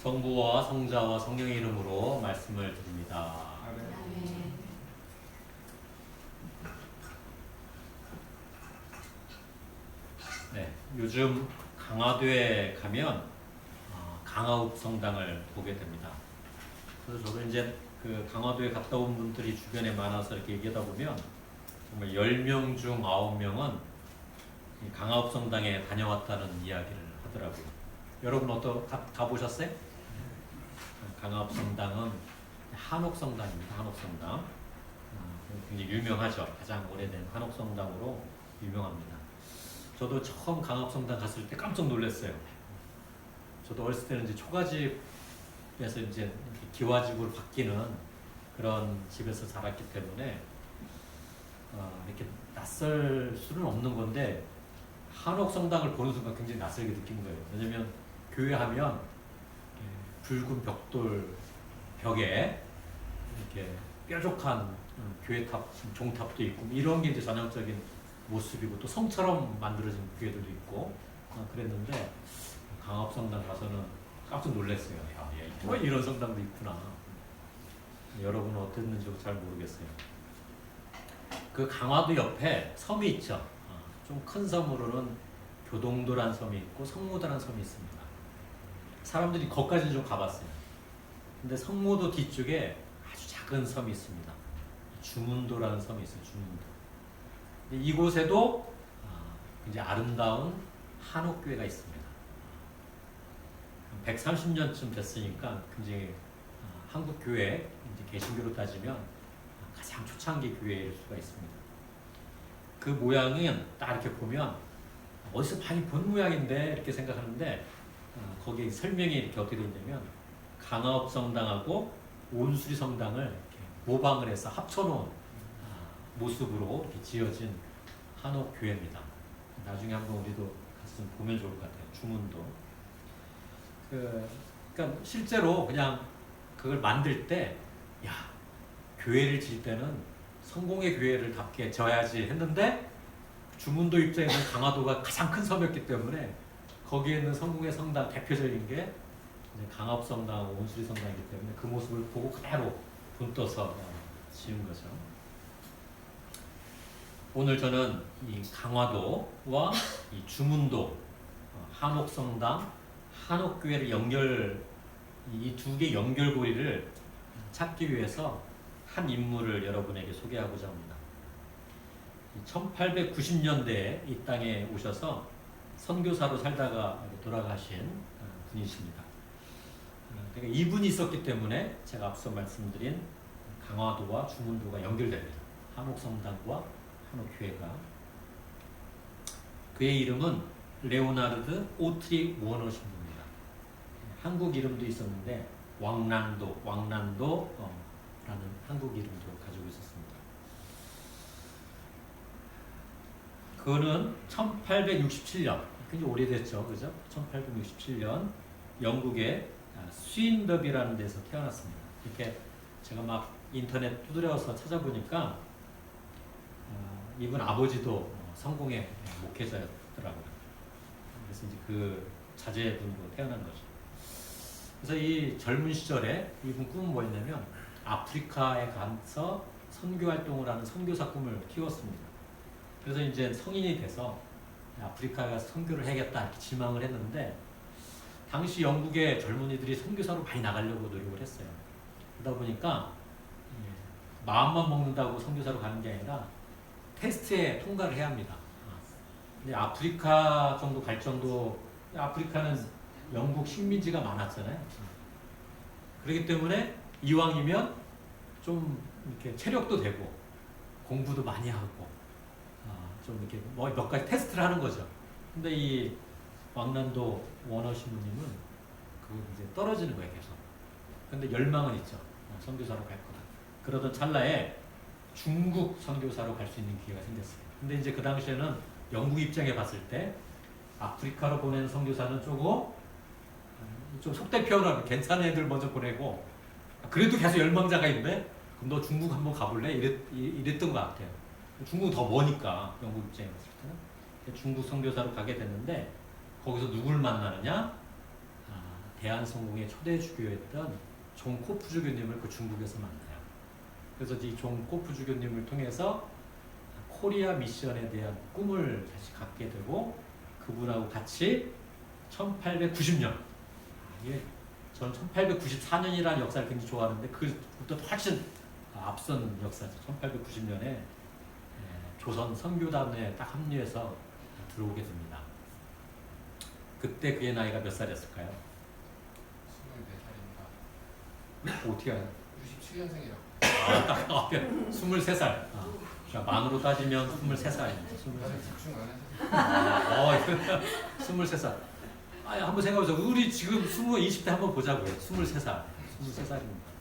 성부와 성자와 성령의 이름으로 말씀을 드립니다. 아멘. 네, 요즘 강화도에 가면 강화읍 성당을 보게 됩니다. 그래서 저도 이제 그 강화도에 갔다 온 분들이 주변에 많아서 이렇게 얘기하다 보면 정말 10명 중 9명은 강화읍 성당에 다녀왔다는 이야기를 하더라고요. 여러분 가보셨어요? 강화읍 성당은 한옥 성당입니다. 한옥 성당. 굉장히 유명하죠. 가장 오래된 한옥 성당으로 유명합니다. 저도 처음 강화읍 성당 갔을 때 깜짝 놀랐어요. 저도 어렸을 때는 이제 초가집에서 이제 기와집으로 바뀌는 그런 집에서 자랐기 때문에 이렇게 낯설 수는 없는 건데 한옥 성당을 보는 순간 굉장히 낯설게 느낀 거예요. 왜냐면 교회 하면 붉은 벽돌 벽에 이렇게 뾰족한 교회탑, 종탑도 있고 이런 게 이제 전형적인 모습이고 또 성처럼 만들어진 교회들도 있고 그랬는데 강화읍 성당 가서는 깜짝 놀랐어요. 야, 또 이런 성당도 있구나. 여러분은 어땠는지 잘 모르겠어요. 그 강화도 옆에 섬이 있죠. 좀 큰 섬으로는 교동도란 섬이 있고 성모도란 섬이 있습니다. 사람들이 거기까지는 좀 가봤어요. 근데 성모도 뒤쪽에 아주 작은 섬이 있습니다. 주문도라는 섬이 있어요. 주문도. 이곳에도 이제 아름다운 한옥교회가 있습니다. 130년쯤 됐으니까 굉장히 한국 교회, 이제 개신교로 따지면 가장 초창기 교회일 수가 있습니다. 그 모양은 딱 이렇게 보면 어디서 많이 본 모양인데 이렇게 생각하는데 거기에 설명이 이렇게 어떻게 되어 있냐면 강화읍 성당하고 온수리 성당을 이렇게 모방을 해서 합쳐놓은 모습으로 이렇게 지어진 한옥 교회입니다. 나중에 한번 우리도 가서 좀 보면 좋을 것 같아요. 주문도. 그러니까 실제로 그냥 그걸 만들 때, 야, 교회를 질 때는 성공의 교회를 답게 져야지 했는데 주문도 입장에서는 강화도가 가장 큰 섬이었기 때문에 거기에 있는 성공의 성당 대표적인 게 이제 강화읍 성당하고 온수리 성당이기 때문에 그 모습을 보고 그대로 본떠서 지은 거죠. 오늘 저는 이 강화도와 이 주문도, 한옥성당, 한옥교회를 이 두 개 연결고리를 찾기 위해서 한 인물을 여러분에게 소개하고자 합니다. 1890년대에 이 땅에 오셔서 선교사로 살다가 돌아가신 분이십니다. 그러니까 이분이 있었기 때문에 제가 앞서 말씀드린 강화도와 주문도가 연결됩니다. 한옥성당과 한옥교회가. 그의 이름은 레오나르드 오트리 워너 신부입니다. 한국 이름도 있었는데 왕난도라는 한국 이름도 가지고 있었습니다. 그는 1867년, 굉장히 오래됐죠, 그죠? 1867년 영국의 스윈더비라는 데서 태어났습니다. 이렇게 제가 막 인터넷 두드려서 찾아보니까 이분 아버지도 성공의 목회자였더라고요. 그래서 이제 그 자제분으로 태어난 거죠. 그래서 이 젊은 시절에 이분 꿈은 뭐였냐면 아프리카에 가서 선교 활동을 하는 선교사 꿈을 키웠습니다. 그래서 이제 성인이 돼서 아프리카에 가서 선교를 해야겠다 이렇게 지망을 했는데 당시 영국의 젊은이들이 선교사로 많이 나가려고 노력을 했어요. 그러다 보니까 마음만 먹는다고 선교사로 가는 게 아니라 테스트에 통과를 해야 합니다. 근데 아프리카 정도 갈 정도, 아프리카는 영국 식민지가 많았잖아요. 그렇기 때문에 이왕이면 좀 이렇게 체력도 되고 공부도 많이 하고 좀 이렇게 뭐 몇 가지 테스트를 하는 거죠. 근데 이 왕난도 원어 신부님은 그거 이제 떨어지는 거예요, 계속. 근데 열망은 있죠. 선교사로 갈 거다. 그러던 찰나에 중국 선교사로 갈 수 있는 기회가 생겼어요. 근데 이제 그 당시에는 영국 입장에 봤을 때 아프리카로 보낸 선교사는 좀 속대표는 괜찮은 애들 먼저 보내고 그래도 계속 열망자가 있는데 그럼 너 중국 한번 가볼래? 이랬던 것 같아요. 중국은 더 머니까 영국 입장에 봤을 때는 중국 선교사로 가게 됐는데 거기서 누굴 만나느냐? 대한성공의 초대 주교였던 존 코프 주교님을 그 중국에서 만나요. 그래서 이 존 코프 주교님을 통해서 코리아 미션에 대한 꿈을 다시 갖게 되고 그분하고 같이 1890년, 저는 1894년이라는 역사를 굉장히 좋아하는데 그부터 훨씬 앞선 역사죠. 1890년에 조선 선교단에 딱 합류해서 들어오게 됩니다. 그때 그의 나이가 몇 살이었을까요? 24살입니다. 어떻게 알아요? 97년생이라고. 딱 23살. 만으로 따지면 23살입니다. 23살. 23살. 한번 생각해보세요. 우리 지금 20대 한번 보자고요. 23살. 23살입니다.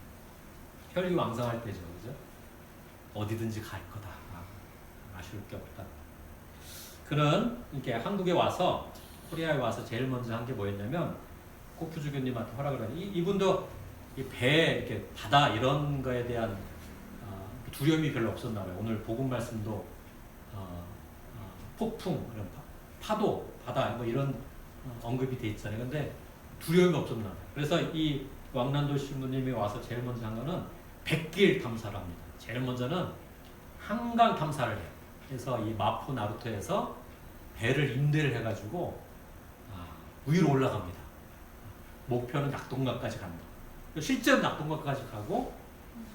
혈기왕성할 때죠. 그죠? 어디든지 갈 거다. 아쉬울 게 없다. 그는 이렇게 한국에 와서, 코리아에 와서 제일 먼저 한 게 뭐였냐면, 코프 주교님한테 허락을 하니, 이분도 이 배, 이렇게 바다 이런 거에 대한 두려움이 별로 없었나 봐요. 오늘 복음 말씀도 폭풍, 이런 파도, 바다 뭐 이런 언급이 돼 있잖아요. 근데 두려움이 없었나 봐요. 그래서 이 왕난도 신부님이 와서 제일 먼저 한 거는 백길 탐사를 합니다. 제일 먼저는 한강 탐사를 해요. 그래서 이 마포 나루터에서 배를 임대를 해가지고 위로 올라갑니다. 목표는 낙동강까지 간다. 실제로 낙동강까지 가고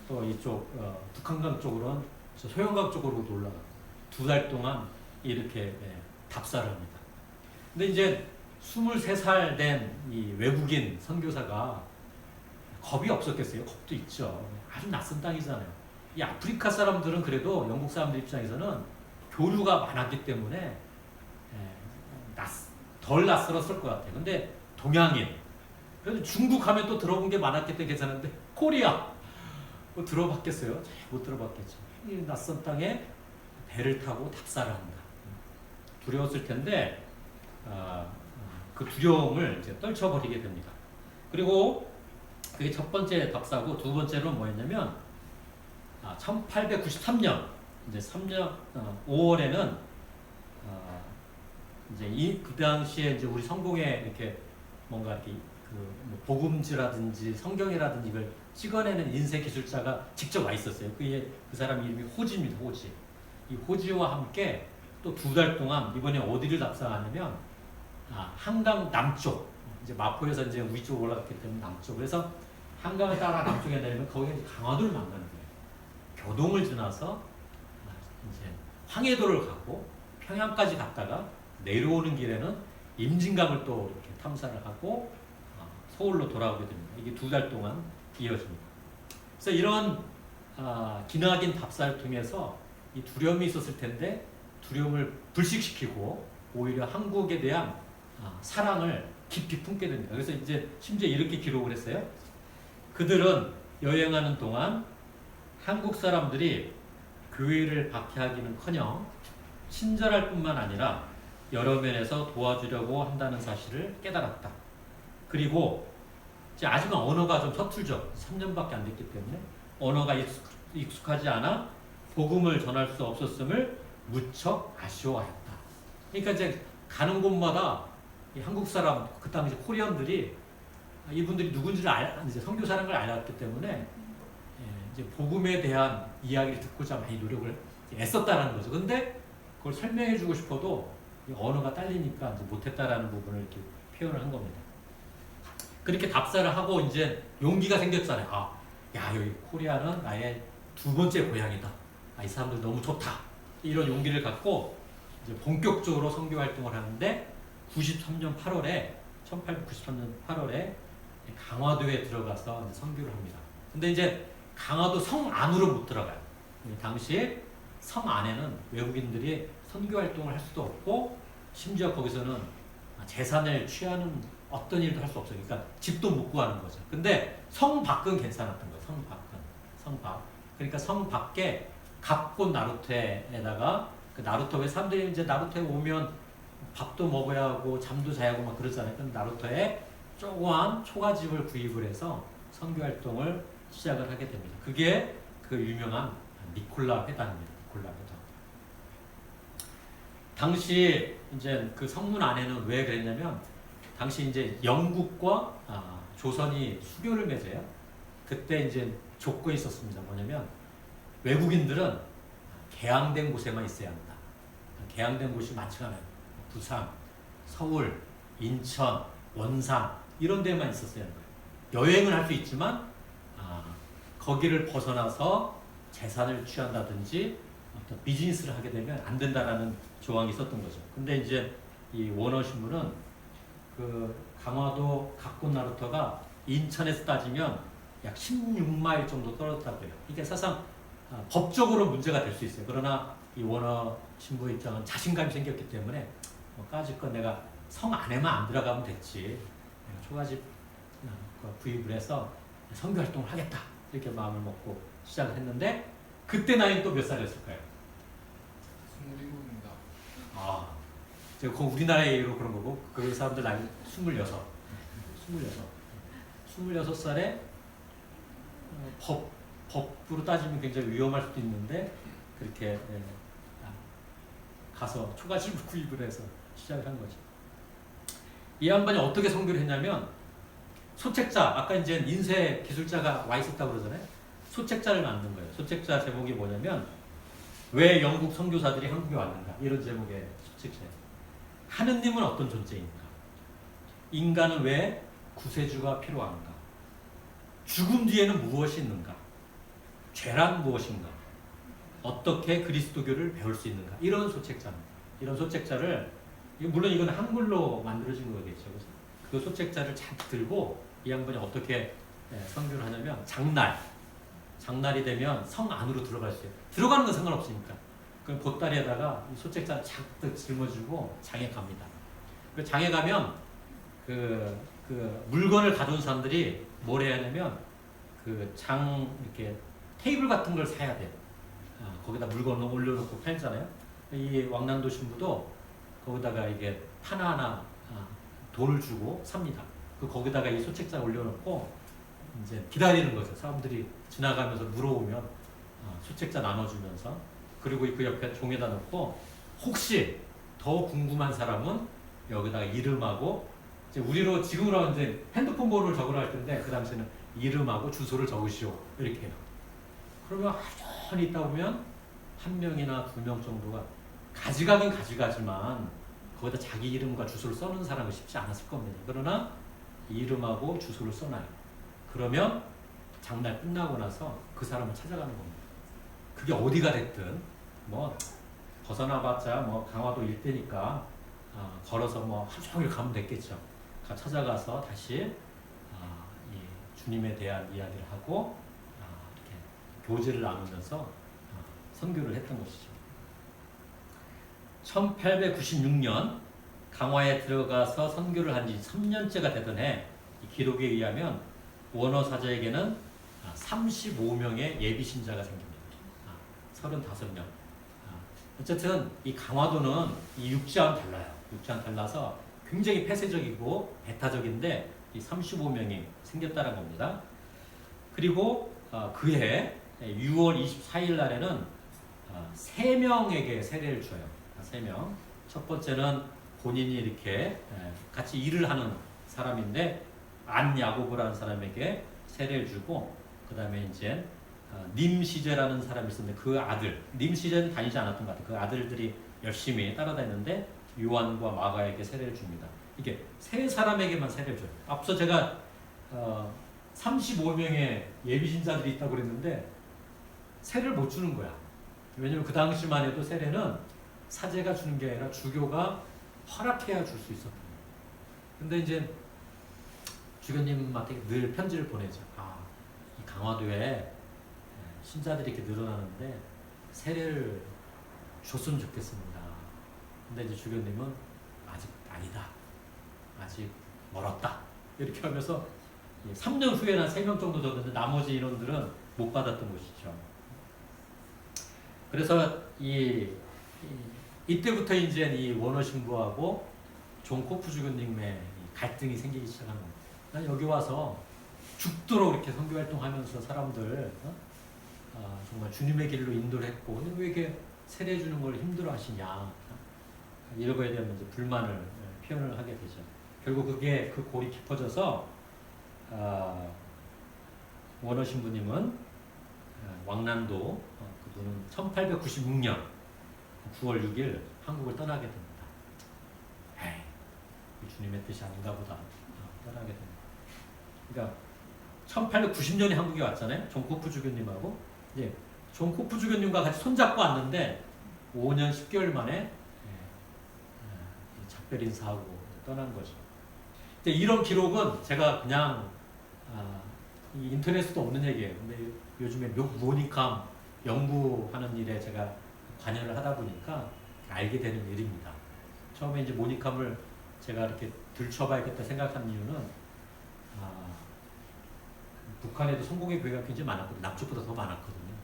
또 이쪽 북한강 쪽으로는 소영강 쪽으로도 올라가고 2달 동안 이렇게 답사를 합니다. 근데 이제 23살 된 이 외국인 선교사가 겁이 없었겠어요? 겁도 있죠. 아주 낯선 땅이잖아요. 이 아프리카 사람들은 그래도 영국 사람들 입장에서는 교류가 많았기 때문에 덜 낯설었을 것 같아요. 근데 동양인, 그래도 중국 하면 또 들어본 게 많았기 때문에 괜찮은데 코리아 뭐 들어봤겠어요? 잘 못 들어봤겠죠. 이 낯선 땅에 배를 타고 답사를 합니다. 두려웠을 텐데 그 두려움을 이제 떨쳐버리게 됩니다. 그리고 그게 첫 번째 답사고 두 번째로는 뭐였냐면 1893년 이제 3년 5월에는 이제 그 당시에 이제 우리 성공에 이렇게 뭔가 이렇게 뭐 복음지라든지 성경이라든지 이걸 찍어내는 인쇄 기술자가 직접 와 있었어요. 그 사람 이름이 호지입니다. 호지. 이 호지와 함께 또 2달 동안 이번에 어디를 답사하냐면 한강 남쪽, 이제 마포에서 이제 위쪽 올라갔기 때문에 남쪽. 그래서 한강을 따라 남쪽에 내리면 거기에 강화도를 만나는 거예요. 교동을 지나서 이제 황해도를 가고 평양까지 갔다가 내려오는 길에는 임진강을 또 이렇게 탐사를 하고 서울로 돌아오게 됩니다. 이게 2달 동안 이어집니다. 그래서 이런 기나긴 답사를 통해서 이 두려움이 있었을 텐데 두려움을 불식시키고 오히려 한국에 대한 사랑을 깊이 품게 됩니다. 그래서 이제 심지어 이렇게 기록을 했어요. 그들은 여행하는 동안 한국 사람들이 교회를 박해하기는커녕 친절할 뿐만 아니라 여러 면에서 도와주려고 한다는 사실을 깨달았다. 그리고 이제 아직은 언어가 좀 서툴죠. 3년밖에 안 됐기 때문에 언어가 익숙하지 않아 복음을 전할 수 없었음을 무척 아쉬워하였다. 그러니까 이제 가는 곳마다 이 한국 사람, 그 당시 코리안들이 이분들이 누군지를 이제 선교사라는 걸 알았기 때문에 이제 복음에 대한 이야기를 듣고자 많이 노력을 애썼다는 거죠. 근데 그걸 설명해주고 싶어도 언어가 딸리니까 이제 못했다라는 부분을 이렇게 표현을 한 겁니다. 그렇게 답사를 하고 이제 용기가 생겼잖아요. 야, 여기 코리아는 나의 2번째 고향이다. 이 사람들 너무 좋다. 이런 용기를 갖고 이제 본격적으로 선교 활동을 하는데 1893년 8월에 강화도에 들어가서 이제 선교를 합니다. 근데 이제 강화도 성 안으로 못 들어가요. 당시에 성 안에는 외국인들이 선교 활동을 할 수도 없고 심지어 거기서는 재산을 취하는 어떤 일도 할 수 없어요. 그러니까 집도 못 구하는 거죠. 근데 성 밖은 괜찮았던 거예요. 성 밖은. 성 밖. 그러니까 성 밖에 갑곶 나루터에다가 그 나루터, 사람들이 이제 나루터에 오면 밥도 먹어야 하고 잠도 자야 하고 막 그러잖아요. 그럼 나루터에 조그만 초가집을 구입을 해서 선교 활동을 시작을 하게 됩니다. 그게 그 유명한 니콜라 회당입니다. 니콜라 회당. 당시 이제 그 성문 안에는 왜 그랬냐면 당시 이제 영국과 조선이 수교를 맺어요. 그때 이제 조건이 있었습니다. 뭐냐면 외국인들은 개항된 곳에만 있어야 한다. 개항된 곳이 많지가 않아요. 부산, 서울, 인천, 원산 이런 데만 있었어야 하는 거예요. 여행은 할 수 있지만 거기를 벗어나서 재산을 취한다든지 어떤 비즈니스를 하게 되면 안 된다라는 조항이 있었던 거죠. 근데 이제 이 원어 신부는 그 강화도 각곤나루터가 인천에서 따지면 약 16마일 정도 떨어졌다고 해요. 이게 사실상 법적으로 문제가 될 수 있어요. 그러나 이 원어 신부 입장은 자신감이 생겼기 때문에 까짓 내가 성 안에만 안 들어가면 됐지. 내가 초가집 구입을 해서 선교 활동을 하겠다. 이렇게 마음을 먹고 시작을 했는데 그때 나이는 또 몇 살이었을까요? 27입니다. 아, 제가 우리나라로 그런 거고 그 사람들 나이 26. 26살에 법으로 따지면 굉장히 위험할 수도 있는데 그렇게 가서 초가집을 구입을 해서 시작을 한 거죠. 이 양반이 어떻게 선교를 했냐면 소책자, 아까 이제 인쇄 기술자가 와 있었다고 그러잖아요. 소책자를 만든 거예요. 소책자 제목이 뭐냐면 왜 영국 선교사들이 한국에 왔는가 이런 제목의 소책자예요. 하느님은 어떤 존재인가? 인간은 왜 구세주가 필요한가? 죽음 뒤에는 무엇이 있는가? 죄란 무엇인가? 어떻게 그리스도교를 배울 수 있는가? 이런 소책자입니다. 이런 소책자를 물론 이건 한글로 만들어진 거겠죠. 그래서 그 소책자를 잘 들고 이 양반이 어떻게 선교를 하냐면 장날이 되면 성 안으로 들어갈 수 있어요. 들어가는 건 상관없으니까. 그럼 보따리에다가 이 소책자를 잔뜩 짊어지고 장에 갑니다. 그 장에 가면 그 물건을 가져온 사람들이 뭘 해야 하냐면 그 장 이렇게 테이블 같은 걸 사야 돼요. 거기다 물건을 올려놓고 팔잖아요. 이 왕난도 신부도 거기다가 이게 하나하나 돈을 주고 삽니다. 거기다가 이 소책자 올려놓고 이제 기다리는 거죠. 사람들이 지나가면서 물어오면 소책자 나눠주면서 그리고 그 옆에 종에다 놓고 혹시 더 궁금한 사람은 여기다가 이름하고 이제 우리로 지금으로 이제 핸드폰 번호를 적으라 할 텐데 그 당시에는 이름하고 주소를 적으시오 이렇게 해요. 그러면 하루종일 있다 보면 한 명이나 두 명 정도가 가져가긴 가져가지만 거기다 자기 이름과 주소를 써놓은 사람은 쉽지 않았을 겁니다. 그러나 이름하고 주소를 써놔요. 그러면 장날 끝나고 나서 그 사람을 찾아가는 겁니다. 그게 어디가 됐든 뭐 벗어나봤자 뭐 강화도 일대니까 걸어서 뭐 하루 종일 가면 됐겠죠. 찾아가서 다시 이 주님에 대한 이야기를 하고 이렇게 교제를 나누면서 선교를 했던 것이죠. 1896년 강화에 들어가서 선교를 한 지 3년째가 되던 해 이 기록에 의하면 원어 사자에게는 35명의 예비 신자가 생깁니다. 35명. 어쨌든 이 강화도는 이 육지와는 달라요. 육지와는 달라서 굉장히 폐쇄적이고 배타적인데 이 35명이 생겼다는 겁니다. 그리고 그해 6월 24일 날에는 3명에게 세례를 줘요. 3명. 첫 번째는 본인이 이렇게 같이 일을 하는 사람인데 안야고보라는 사람에게 세례를 주고 그 다음에 이제 님시제라는 사람이 있었는데 그 아들 님시제는 다니지 않았던 것 같아요. 그 아들들이 열심히 따라다녔는데 요한과 마가에게 세례를 줍니다. 이게 세 사람에게만 세례를 줘요. 앞서 제가 35명의 예비신자들이 있다고 그랬는데 세례를 못 주는 거야. 왜냐면 그 당시만 해도 세례는 사제가 주는 게 아니라 주교가 허락해야 줄 수 있었던 거예요. 근데 이제 주교님한테 늘 편지를 보내죠. 이 강화도에 신자들이 이렇게 늘어나는데 세례를 줬으면 좋겠습니다. 근데 이제 주교님은 아직 아니다. 아직 멀었다. 이렇게 하면서 3년 후에는 3명 정도 줬는데 나머지 인원들은 못 받았던 것이죠. 그래서 이때부터 이제 이 원어 신부하고 존 코프 주교님의 갈등이 생기기 시작한 겁니다. 난 여기 와서 죽도록 이렇게 선교 활동하면서 사람들 정말 주님의 길로 인도를 했고 근데 왜 이렇게 세례 주는 걸 힘들어하시냐 이러고에 대한 이제 불만을 표현을 하게 되죠. 결국 그게 그 골이 깊어져서 원어 신부님은 왕난도 그분은 1896년 9월 6일 한국을 떠나게 됩니다. 에이, 주님의 뜻이 아닌가 보다. 떠나게 됩니다. 그러니까 1890년에 한국에 왔잖아요. 존 코프 주교님하고. 예, 존 코프 주교님과 같이 손잡고 왔는데 5년 10개월 만에 작별 인사하고 떠난 거죠. 근데 이런 기록은 제가 그냥 이 인터넷에도 없는 얘기예요. 근데 요즘에 모니캄 연구하는 일에 제가 관여를 하다 보니까 알게 되는 일입니다. 처음에 이제 모니캄을 제가 이렇게 들춰봐야겠다 생각한 이유는 북한에도 성공의 교회가 굉장히 많았거든요. 남쪽보다 더 많았거든요.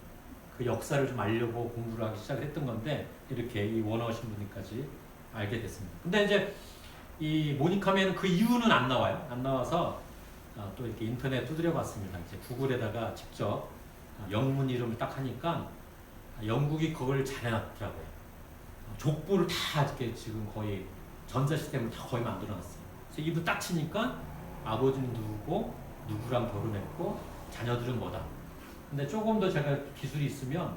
그 역사를 좀 알려고 공부를 하기 시작을 했던 건데 이렇게 이 원어 신부님까지 알게 됐습니다. 근데 이제 이 모니캄에는 그 이유는 안 나와요. 안 나와서 또 이렇게 인터넷 두드려 봤습니다. 이제 구글에다가 직접 영문 이름을 딱 하니까 영국이 그걸 잘 해놨더라고요. 족보를 다 이렇게 지금 거의 전자 시스템을 다 거의 만들어 놨어요. 그래서 이분 딱 치니까 아버지는 누구고 누구랑 결혼했고 자녀들은 뭐다. 근데 조금 더 제가 기술이 있으면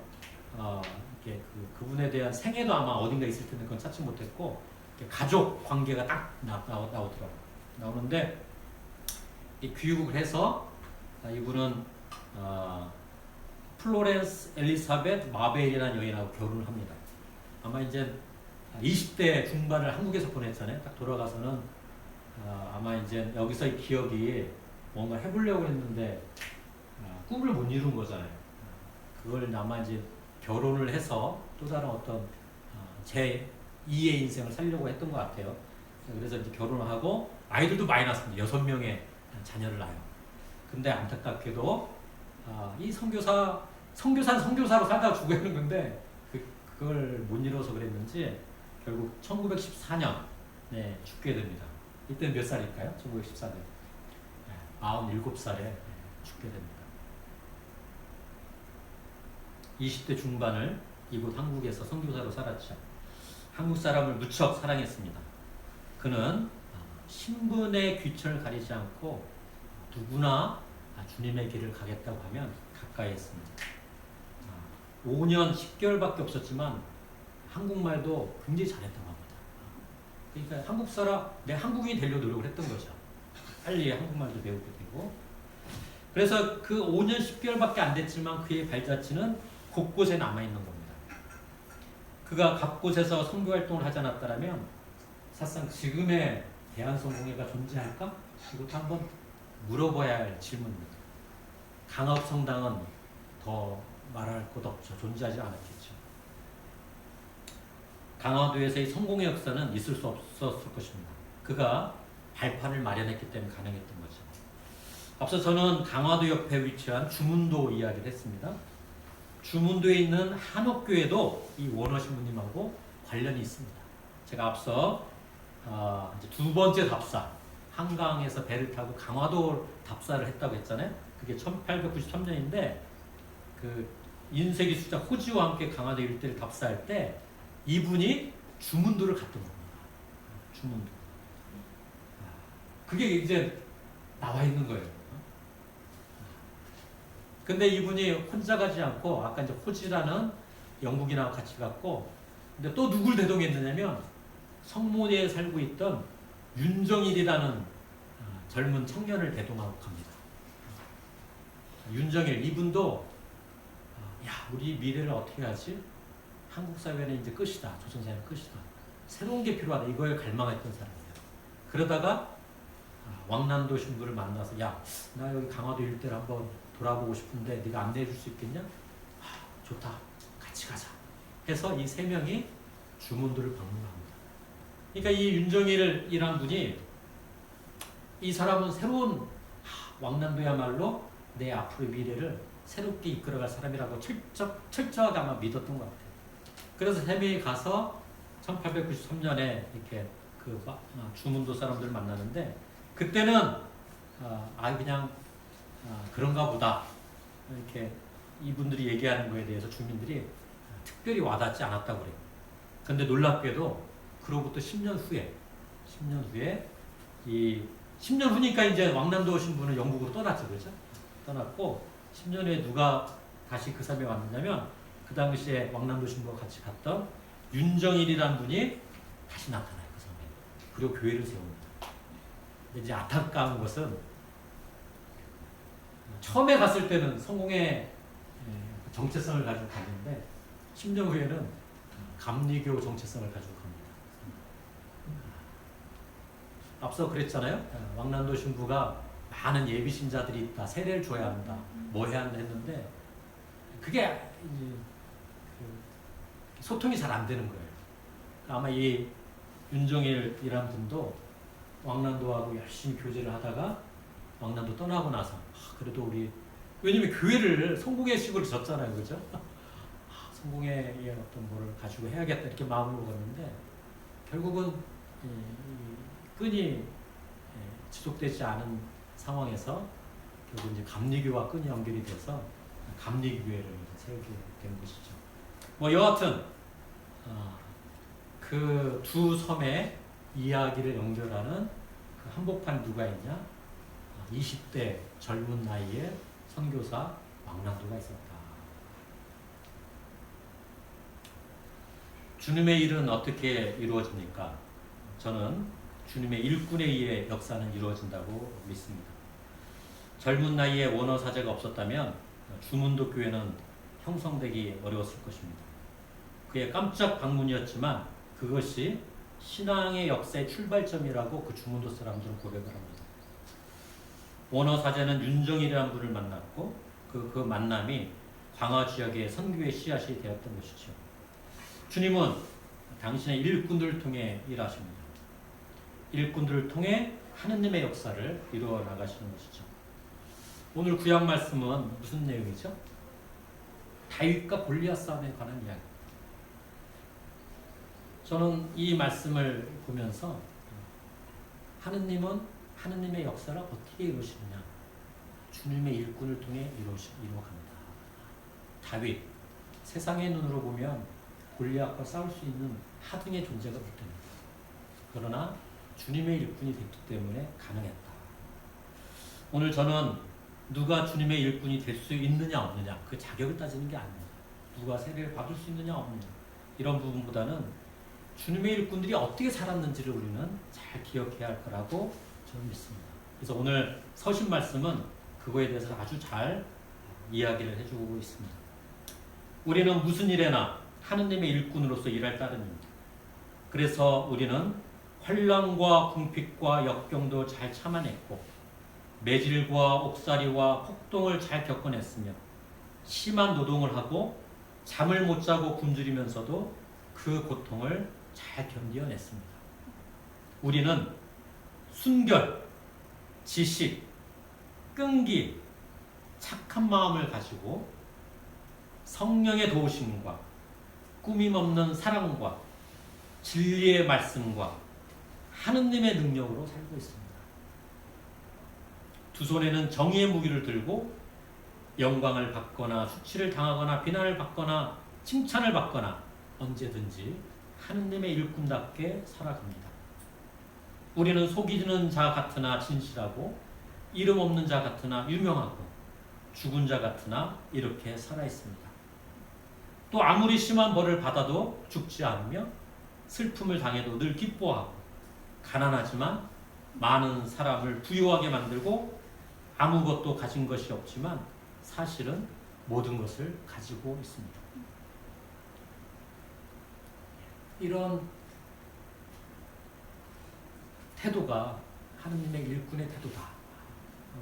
이렇게 그분에 대한 생애도 아마 어딘가 있을 텐데 그건 찾지 못했고 가족 관계가 딱 나오더라고요. 나오는데 이 귀국을 해서 이분은 플로렌스 엘리사벳 마벨이라는 여인하고 결혼을 합니다. 아마 이제 20대 중반을 한국에서 보냈잖아요. 딱 돌아가서는 아마 이제 여기서 이 기억이 뭔가 해보려고 했는데 꿈을 못 이룬 거잖아요. 그걸 아마 이제 결혼을 해서 또 다른 어떤 제 2의 인생을 살려고 했던 것 같아요. 그래서 이제 결혼을 하고 아이들도 많이 낳습니다. 6명의 자녀를 낳아요. 근데 안타깝게도 이 선교사는 선교사로 살다가 죽어가는 건데 그걸 못 이뤄서 그랬는지 결국 1914년 죽게 됩니다. 이때는 몇 살일까요? 1914년 47살에 죽게 됩니다. 20대 중반을 이곳 한국에서 선교사로 살았죠. 한국 사람을 무척 사랑했습니다. 그는 신분의 귀천을 가리지 않고 누구나 주님의 길을 가겠다고 하면 가까이 했습니다. 5년 10개월밖에 없었지만 한국말도 굉장히 잘했다고 합니다. 그러니까 한국 사람, 내 한국인이 되려고 노력을 했던 거죠. 빨리 한국말도 배우게 되고. 그래서 그 5년 10개월밖에 안 됐지만 그의 발자취는 곳곳에 남아있는 겁니다. 그가 각곳에서 선교활동을 하지 않았다면 사실상 지금의 대한성공회가 존재할까? 이것도 한번 물어봐야 할 질문입니다. 강업성당은 더 말할 것 없죠. 존재하지 않았겠죠. 강화도에서의 성공의 역사는 있을 수 없었을 것입니다. 그가 발판을 마련했기 때문에 가능했던 거죠. 앞서 저는 강화도 옆에 위치한 주문도 이야기를 했습니다. 주문도에 있는 한옥교회도 이 원어 신부님하고 관련이 있습니다. 제가 앞서 이제 두 번째 답사, 한강에서 배를 타고 강화도 답사를 했다고 했잖아요. 그게 1893년인데 그 인쇄 기술자 호지와 함께 강화도 일대를 답사할 때 이분이 주문도를 갔던 겁니다. 주문도. 그게 이제 나와 있는 거예요. 근데 이분이 혼자 가지 않고 아까 이제 호지라는 영국인하고 같이 갔고, 근데 또 누굴 대동했느냐면 성모리에 살고 있던 윤정일이라는 젊은 청년을 대동하고 갑니다. 윤정일 이분도 야, 우리 미래를 어떻게 하지? 한국 사회는 이제 끝이다. 조선 사회는 끝이다. 새로운 게 필요하다. 이거에 갈망했던 사람이에요. 그러다가 왕난도 신부를 만나서 야, 나 여기 강화도 일대를 한번 돌아보고 싶은데 네가 안내해 줄 수 있겠냐? 좋다. 같이 가자. 해서 이 세 명이 주문도를 방문합니다. 그러니까 이 윤정일이라는 분이 이 사람은 새로운 왕난도야말로 내 앞으로의 미래를 새롭게 이끌어갈 사람이라고 철저하게 아마 믿었던 것 같아요. 그래서 세 명이 가서 1893년에 이렇게 그 주문도 사람들을 만나는데 그때는 그냥 그런가 보다 이렇게 이분들이 얘기하는 거에 대해서 주민들이 특별히 와닿지 않았다고 그래요. 그런데 놀랍게도 그로부터 10년 후에 이 10년 후니까 이제 왕남도 오신 분은 영국으로 떠났죠, 그죠? 떠났고 10년 후에 누가 다시 그 섬에 왔느냐면 그 당시에 왕남도 신부와 같이 갔던 윤정일이라는 분이 다시 나타나요, 그 섬에. 그리고 교회를 세웁니다. 근데 이제 안타까운 것은 처음에 갔을 때는 성공의 정체성을 가지고 갔는데 10년 후에는 감리교 정체성을 가지고 갑니다. 앞서 그랬잖아요. 왕남도 신부가 많은 예비 신자들이 있다, 세례를 줘야 한다, 뭐 해야 한다 했는데 그게 소통이 잘 안 되는 거예요. 아마 이 윤정일이라는 분도 왕남도하고 열심히 교제를 하다가 왕남도 떠나고 나서 그래도 우리 왜냐면 교회를 성공의 식으로 졌잖아요, 그죠? 성공의 어떤 뭐를 가지고 해야겠다 이렇게 마음을 먹었는데 결국은 이 끈이 지속되지 않은 상황에서 결국 이제 감리교와 끈이 연결이 돼서 감리교회를 세우게 된 것이죠. 뭐 여하튼 그 두 섬의 이야기를 연결하는 그 한복판 누가 있냐? 20대 젊은 나이에 선교사 왕남도가 있었다. 주님의 일은 어떻게 이루어집니까? 저는 주님의 일꾼에 의해 역사는 이루어진다고 믿습니다. 젊은 나이에 원어 사제가 없었다면 주문도 교회는 형성되기 어려웠을 것입니다. 그의 깜짝 방문이었지만 그것이 신앙의 역사의 출발점이라고 그 주문도 사람들은 고백을 합니다. 원어 사제는 윤정일이라는 분을 만났고 그 만남이 광화 지역의 선교의 씨앗이 되었던 것이죠. 주님은 당신의 일꾼들을 통해 일하십니다. 일꾼들을 통해 하느님의 역사를 이루어 나가시는 것이죠. 오늘 구약 말씀은 무슨 내용이죠? 다윗과 골리앗 싸움에 관한 이야기. 저는 이 말씀을 보면서 하느님은 하느님의 역사를 어떻게 이루시느냐? 주님의 일꾼을 통해 이루어갑니다. 다윗, 세상의 눈으로 보면 골리앗과 싸울 수 있는 하등의 존재가 못 됩니다. 그러나 주님의 일꾼이 됐기 때문에 가능했다. 오늘 저는 누가 주님의 일꾼이 될 수 있느냐 없느냐 그 자격을 따지는 게 아닙니다. 누가 세례를 받을 수 있느냐 없느냐 이런 부분보다는 주님의 일꾼들이 어떻게 살았는지를 우리는 잘 기억해야 할 거라고 저는 믿습니다. 그래서 오늘 서신 말씀은 그거에 대해서 아주 잘 이야기를 해주고 있습니다. 우리는 무슨 일에나 하느님의 일꾼으로서 일할 따름입니다. 그래서 우리는 환난과 궁핍과 역경도 잘 참아냈고 매질과 옥살이와 폭동을 잘 겪어냈으며 심한 노동을 하고 잠을 못 자고 굶주리면서도 그 고통을 잘 견뎌냈습니다. 우리는 순결, 지식, 끈기, 착한 마음을 가지고 성령의 도우심과 꾸밈없는 사랑과 진리의 말씀과 하느님의 능력으로 살고 있습니다. 두 손에는 정의의 무기를 들고 영광을 받거나 수치를 당하거나 비난을 받거나 칭찬을 받거나 언제든지 하느님의 일꾼답게 살아갑니다. 우리는 속이는 자 같으나 진실하고 이름 없는 자 같으나 유명하고 죽은 자 같으나 이렇게 살아있습니다. 또 아무리 심한 벌을 받아도 죽지 않으며 슬픔을 당해도 늘 기뻐하고 가난하지만 많은 사람을 부유하게 만들고 아무것도 가진 것이 없지만 사실은 모든 것을 가지고 있습니다. 이런 태도가 하느님의 일꾼의 태도다.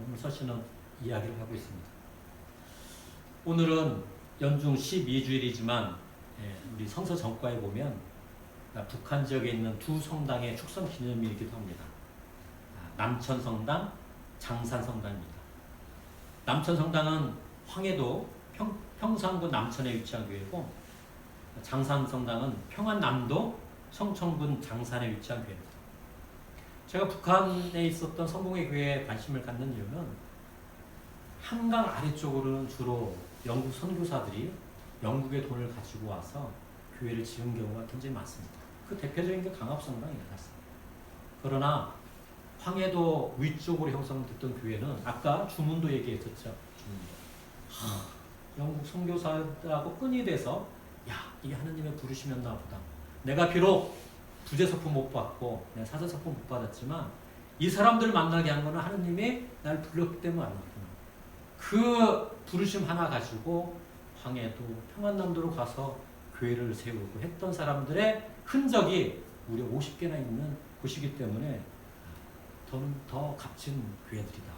오늘 서신은 이야기를 하고 있습니다. 오늘은 연중 12주일이지만 우리 성서 전과에 보면 북한 지역에 있는 두 성당의 축성 기념일이기도 합니다. 남천성당, 장산성당입니다. 남천성당은 황해도 평상군 남천에 위치한 교회고 장산성당은 평안남도 성천군 장산에 위치한 교회입니다. 제가 북한에 있었던 성공회 교회에 관심을 갖는 이유는 한강 아래쪽으로는 주로 영국 선교사들이 영국의 돈을 가지고 와서 교회를 지은 경우가 굉장히 많습니다. 그 대표적인 게 강압성당이었습니다. 그러나 황해도 위쪽으로 형성됐던 교회는 아까 주문도 얘기했었죠. 주문도. 영국 선교사하고 끈이 돼서 야 이게 하느님의 부르심이었나 보다. 내가 비록 부재석품 못 받고 내가 사제석품 못 받았지만 이 사람들을 만나게 한 거는 하느님이 날 불렀기 때문에 아니구나. 그 부르심 하나 가지고 황해도 평안남도로 가서 교회를 세우고 했던 사람들의 흔적이 무려 50개나 있는 곳이기 때문에 더 값진 교회들이다.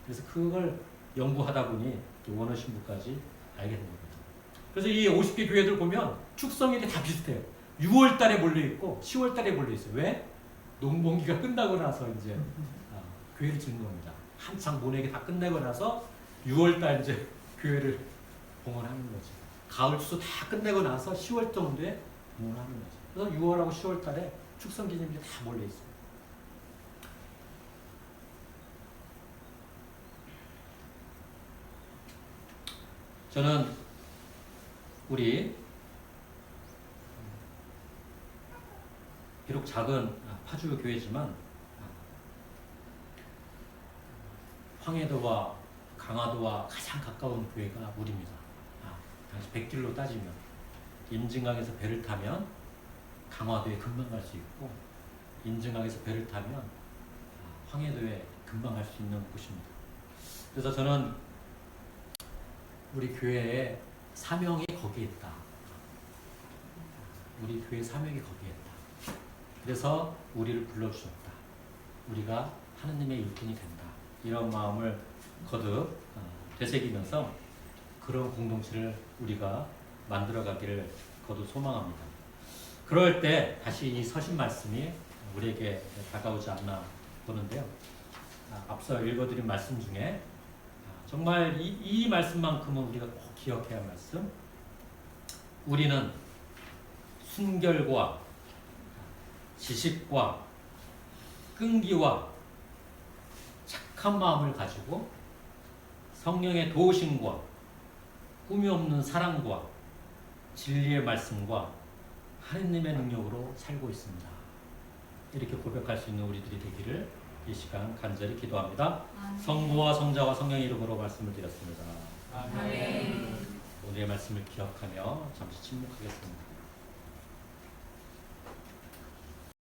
그래서 그걸 연구하다 보니 원어신부까지 알게 된 거거든요. 그래서 이 50개 교회들 보면 축성일이 다 비슷해요. 6월 달에 몰려있고 10월 달에 몰려있어요. 왜? 농번기가 끝나고 나서 이제 교회를 짓는 겁니다. 한창 모내기 다 끝내고 나서 6월 달 이제 교회를 봉헌하는 거죠. 가을 추수 다 끝내고 나서 10월 정도에 봉헌하는 거죠. 그래서 6월하고 10월 달에 축성 기념일이 다 몰려있어요. 저는 우리 비록 작은 파주 교회지만 황해도와 강화도와 가장 가까운 교회가 우리입니다. 당시 백길로 따지면 임진강에서 배를 타면 강화도에 금방 갈 수 있고 임진강에서 배를 타면 황해도에 금방 갈 수 있는 곳입니다. 그래서 저는 우리 교회의 사명이 거기에 있다. 우리 교회 사명이 거기에 있다. 그래서 우리를 불러주셨다. 우리가 하느님의 일꾼이 된다. 이런 마음을 거듭 되새기면서 그런 공동체를 우리가 만들어가기를 거듭 소망합니다. 그럴 때 다시 이 서신 말씀이 우리에게 다가오지 않나 보는데요. 앞서 읽어드린 말씀 중에 정말 이 말씀만큼은 우리가 꼭 기억해야 할 말씀. 우리는 순결과 지식과 끈기와 착한 마음을 가지고 성령의 도우심과 꿈이 없는 사랑과 진리의 말씀과 하느님의 능력으로 살고 있습니다. 이렇게 고백할 수 있는 우리들이 되기를 이 시간 간절히 기도합니다. 성부와 성자와 성령의 이름으로 말씀을 드렸습니다. 아멘. 오늘의 말씀을 기억하며 잠시 침묵하겠습니다.